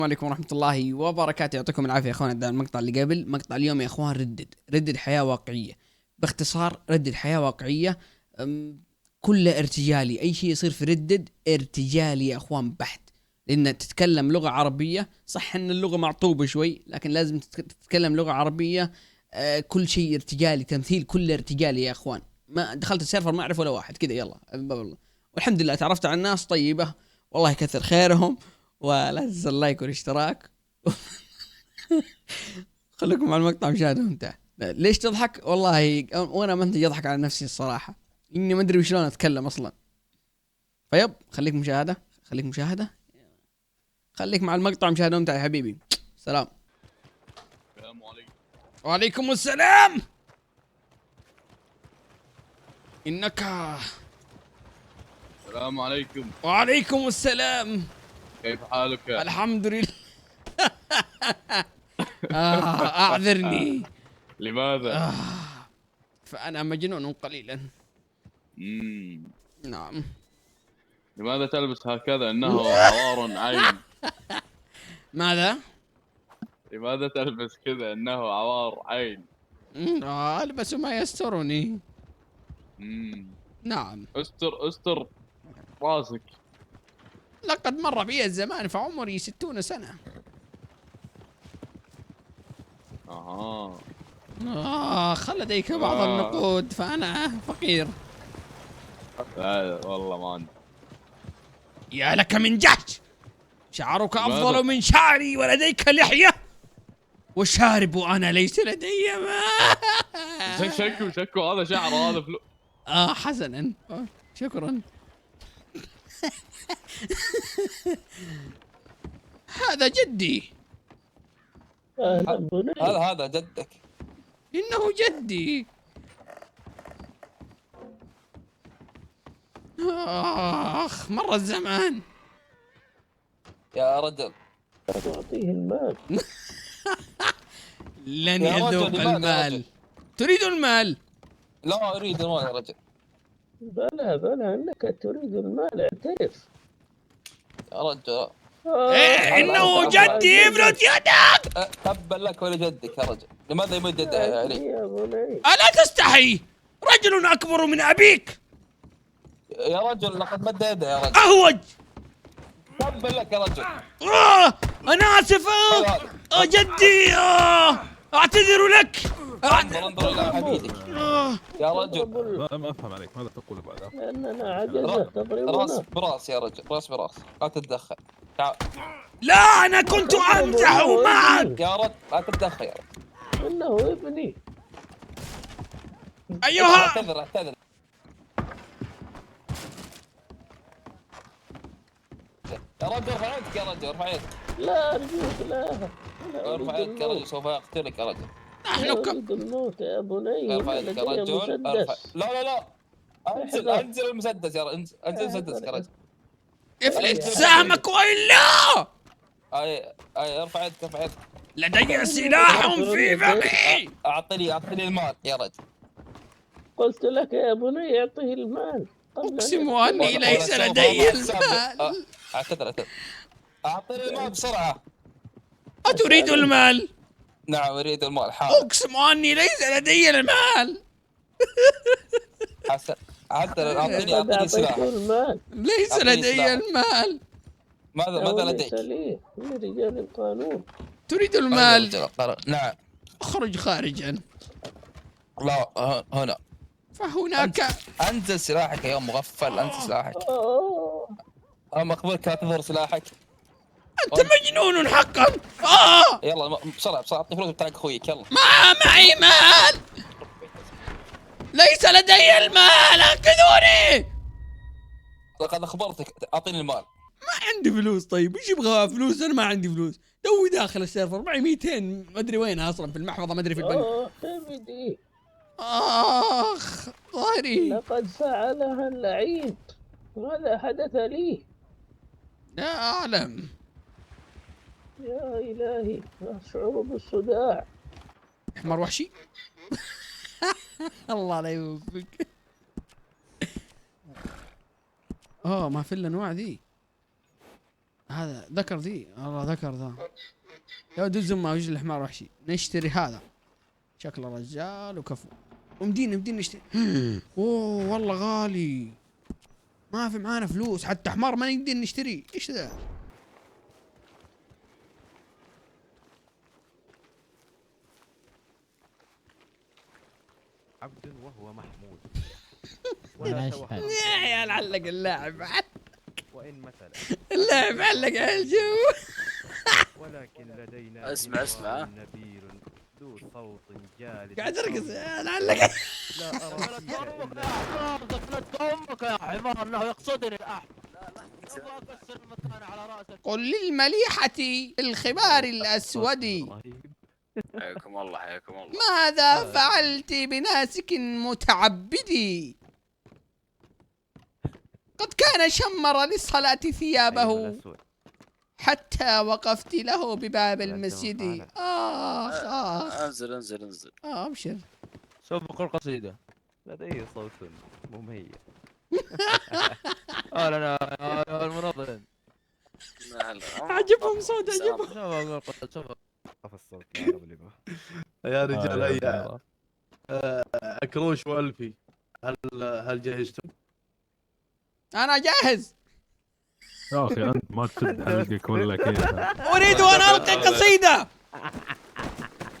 السلام عليكم ورحمة الله وبركاته. يعطيكم العافية يا اخوان. ده المقطع اللي قبل مقطع اليوم يا اخوان. ردد حياة واقعية. باختصار ردد حياة واقعية. كله ارتجالي. اي شيء يصير في ردد ارتجالي يا اخوان بحت. لان تتكلم لغة عربية، صح ان اللغة معطوبة شوي لكن لازم تتكلم لغة عربية. كل شيء ارتجالي، تمثيل كله ارتجالي يا اخوان. ما دخلت السيرفر ما اعرف ولا واحد كذا. يلا والله والحمد لله تعرفت على الناس طيبة، والله يكثر خيرهم. ولا تنسى اللايك والاشتراك. خليكم مع المقطع مشاهده ممتع. ليش تضحك؟ والله وانا منتج اضحك على نفسي الصراحه، اني ما ادري وشلون اتكلم اصلا. فيب خليك مشاهده، خليك مشاهده، خليك مع المقطع مشاهده ممتع يا حبيبي. سلام. السلام عليكم. وعليكم السلام. انك. السلام عليكم. وعليكم السلام. كيف حالك؟ الحمد لله. اعذرني. لماذا؟ فانا مجنون قليلا. مم. نعم. لماذا تلبس هكذا؟ انه عوار عين. ماذا؟ لماذا تلبس كذا؟ انه عوار عين. البس ما يسترني. مم. نعم. استر راسك. لقد مر بي الزمان فعمري 60 سنة. خل لديك بعض النقود فأنا فقير. لا والله ما عندي. يا لك من جحش، شعرك لماذا؟ أفضل من شعري ولديك لحية، والشارب أنا ليس لدي ما. شكو هذا شعر هذا فلو. حسنا. شكرا. هذا جدي. هذا جدك. إنه جدي. مر الزمان يا رجل تعطيه المال. لن يا رجل، يذوق لماذا يا المال. رجل؟ تريد المال؟ لا أريد المال يا رجل. بلى انك تريد المال، اعترف. يا رجل إنه جدي ابرد يدك. تبا لك ولجدك يا رجل. لماذا يمد يده عليك؟ يا بني ألا تستحي؟ رجل أكبر من أبيك. يا رجل لقد مد يده يا رجل. أهوج. تبا لك يا رجل. أنا آسف. جدي. أعتذر لك. انظر إلى حبيبك يا رجل. ما افهم عليك، ماذا تقول بعدها؟ لاننا عجزة راس تضربنا. براس يا رجل، راس براس. لا تتدخل. تعال لا أنا كنت أمزح معك. يا رجل، لا تتدخل يا رجل. انه ابني. أيها. اعتذر. يا رجل ارفع يدك يا رجل، ارفع يدك. لا ارجوك، لا ارفع يدك يا رجل، سوف اقتلك يا رجل. لا اريد الموت يا بني. ارفع يدك يا رجل. ارفع. مسدس. لا انزل المسدس يا رجل. انزل المسدس يا رجل. افلت سهمك وإلا ارفع يدك. لدي سلاح في فمي. اعطني المال يا رجل. قلت لك يا بني اعطيه المال. أقسم أني ليس لدي المال. اعتذر. اعطني المال بسرعة. أتريد المال؟ نعم اريد المال حاضر. أقسم أني ليس لدي المال. حسن اعطيني سلاح. المال. ليس لدي المال. ماذا لديك؟ لي رجال القانون. تريد المال؟ نعم. اخرج خارجا. لا هنا. فهناك. انزل سلاحك يا مغفل. انزل سلاحك. مقبولك لا تظهر سلاحك. أنت مجنون حقا. يلا بسرعة اعطني فلوس بتاعك اخويك يلا. ما معي مال. ليس لدي المال. انقذوني. لقد اخبرتك. اعطيني المال. ما عندي فلوس. طيب ايش يبغى فلوس؟ انا ما عندي فلوس. توي داخل السيرفر معي 200 ما ادري وينها اصلا، في المحفظه ما ادري في البنك. حمدي. ظهري. لقد فعلها اللعين. ماذا حدث لي؟ لا اعلم. يا إلهي أشعر بالصداع. حمار وحشي. الله لا يوفقك. ما في الانواع ذي. هذا ذكر ذي، والله ذكر ذا. يا ولد الزمة وجه الحمار وحشي، نشتري هذا شكله رجال وكفو. ومدينا نشتري. اوه والله غالي، ما في معانا فلوس، حتى حمار ما نقدر نشتري. ايش ذا؟ عبد وهو محمود. يا عيال علق اللاعب، وإن مثلا اللاعب علق على الجو. ولكن لدينا اسمع نبيل ذو صوت جالس قاعد ارقص علق. لا أرى فيك إلا امك يا حمار انه يقصدني الاحمر. لا اكسر المكان على راسك. قل للمليحة الخبار الأسود حياكم الله حياكم الله. ماذا فعلت بناسك متعبدي؟ قد كان شمر للصلاة ثيابه حتى وقفت له بباب المسجد. آخ انزل أبشر. سوف اقول قصيدة. لدي صوت مميز. اهلا يا المنظم. عجبهم صوت، عجبهم. سوف طفى الصوت يا غلبة. يا رجال هيا. عكروش والفي، هل جهزتم؟ أنا جاهز. يا اخي انت ما تسد حلقك ولا كيف؟ أريد أن ألقي قصيدة.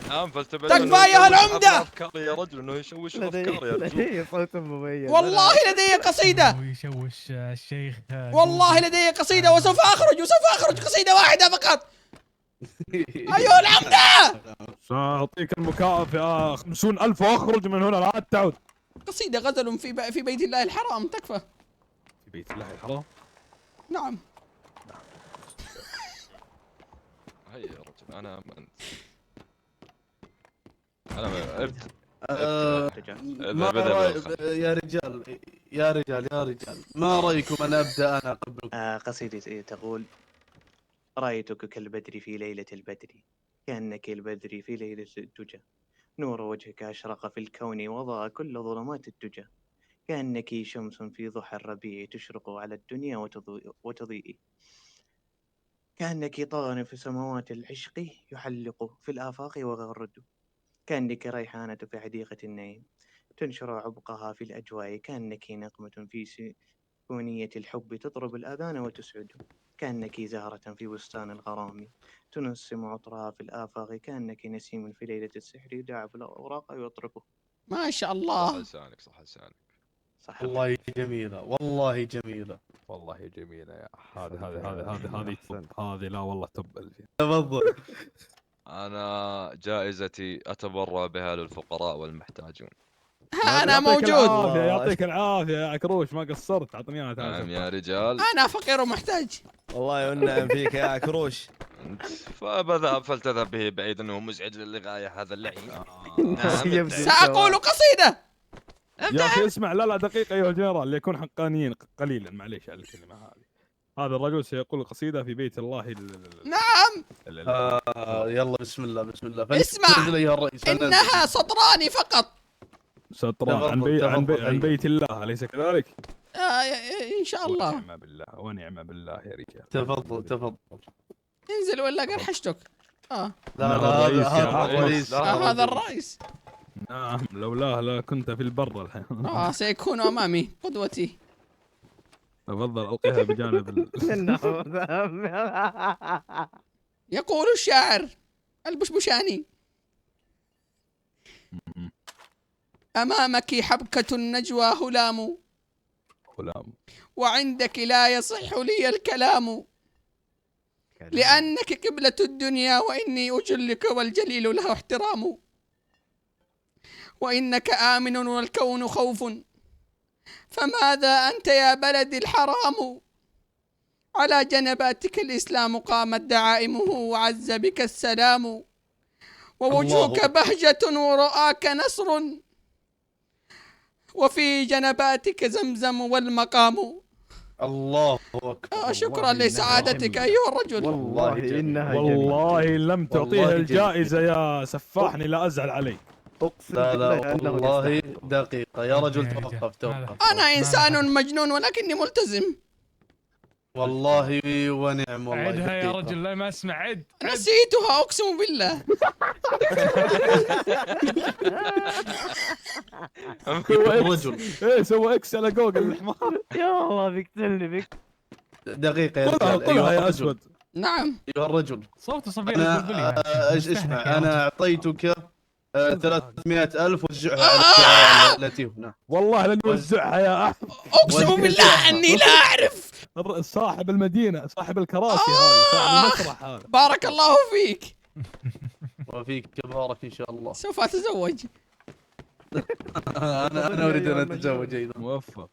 نعم فلتبع تكفى أيها العمدة. افكاري يا رجل انه يشوش افكاري يا رجل. لدي صوت مميز. والله لدي قصيدة، ويشوش الشيخ. والله لدي قصيدة وسوف أخرج قصيدة واحدة فقط. أيها العمدة، سأعطيك المكافأة 50,000 واخرج من هنا لا تعود. قصيدة غزل في بيت الله الحرام، تكفى. في بيت الله الحرام؟ نعم. هيا يا رجل انا ما يا رجال ما رأيكم أن أبدأ أنا قبلكم؟ قصيدتي تقول: رأيتك كالبدر في ليلة البدر، كأنك البدر في ليلة الدجى، نور وجهك أشرق في الكون وضاء كل ظلمات الدجى، كأنك شمس في ضحى الربيع تشرق على الدنيا وتضيء، كأنك طائر في سماوات العشق يحلق في الآفاق ويغرد، كأنك ريحانة في حديقة النعيم تنشر عبقها في الأجواء، كأنك نغمة في سيمفونية الحب تضرب الآذان وتسعد، كأنك زهرة في بستان الغرام تنسم عطرها في الآفاق، كأنك نسيم في ليلة السحر يداعب الأوراق ويطرقه. ما شاء الله. صح لسانك صح. والله جميلة والله جميلة يا هذه لا والله تب. تفضل. انا جائزتي اتبرع بها للفقراء والمحتاجون. أنا موجود. يعطيك العافية يا عكروش، ما قصرت، اعطني اياها. نعم يا رجال. أنا فقير ومحتاج. والله ينعم فيك يا عكروش. فلتذهب به بعيد انه مزعج للغاية هذا اللعين. سأقول قصيدة. يا اخي اسمع، لا دقيقة ايها الجنرال، ليكون حقانيين قليلا، معليش على الكلمة هذه. هذا الرجل سيقول قصيدة في بيت الله نعم. يلا بسم الله. اسمع، إنها سطران فقط. سطران عن بيت الله، أليس كذلك؟ إن شاء الله. ونعم بالله يا رجال. تفضل. انزل ولا قرحشتك. لا هذا الرئيس. هذا الرئيس. نعم، لولاه لا كنت في البر الحين. سيكون أمامي قدوتي. تفضل ألقيها بجانب يقول الشاعر البشبشاني: أمامك حبكة النجوى هلام، وعندك لا يصح لي الكلام، لأنك قبلة الدنيا وإني أجلك والجليل له احترام، وإنك آمن والكون خوف، فماذا أنت يا بلدي الحرام، على جنباتك الإسلام قامت دعائمه وعز بك السلام، ووجهك بهجة ورؤاك نصر، وفي جنباتك زمزم والمقام. الله أكبر. شكرا لسعادتك أيها الرجل. والله لم تعطيه الجائزة يا سفاحني لا أزعل عليك. لا والله دقيقة يا رجل، توقف. أنا إنسان مجنون ولكني ملتزم. والله ونعم والله. عدها يا دقيقة. رجل لا ما اسمع عد. نسيتها اقسم بالله. الرجل ايه سوى اكس على جوجل الحمار. يا الله بيقتلني بك. دقيقة يا طلع رجال. طلع أيها يا الرجل. اسود. نعم. أيها الرجل صوته صبيح أنا البلبلي. اسمع أنا أعطيتك 300,000 وزعها على الشعراء التي هنا. والله لن يوزعها يا احمد. اقسم بالله اني لا اعرف. صاحب المدينة صاحب الكراسي هذا صاحب المسرح هذا. بارك الله فيك. وفيك بارك إن شاء الله. سوف اتزوج. أنا أريد أن أتزوج أيضا. موفق.